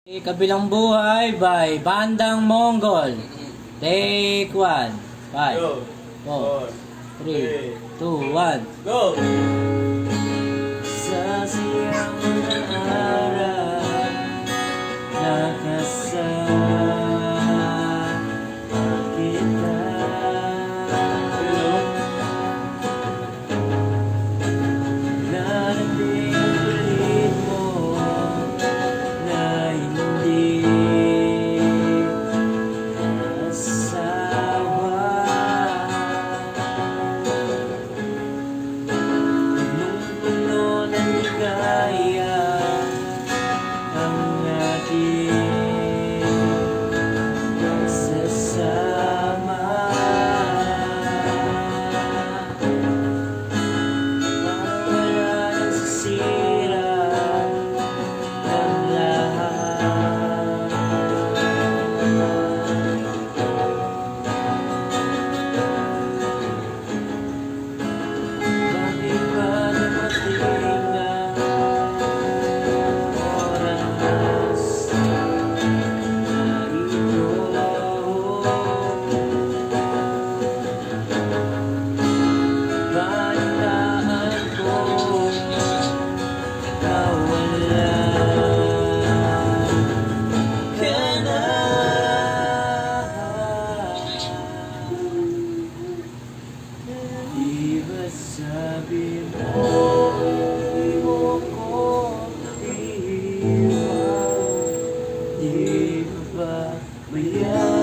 Kabilang Buhay by Bandang Mongol. Take 1. 5, Go. 4, 3, 2, 1. Go! Sa siyang araw, nakasama kita. Narating ulit mo na hindi asawa. Punong-puno ng ligaya ang ating pagsasama. Wala nang sisira ang lahat. Bakit ba dumating ang oras na ito? Balitaan ko nawala ka na. Di ba sabi mo, di mo ko iiwan? Di ba ba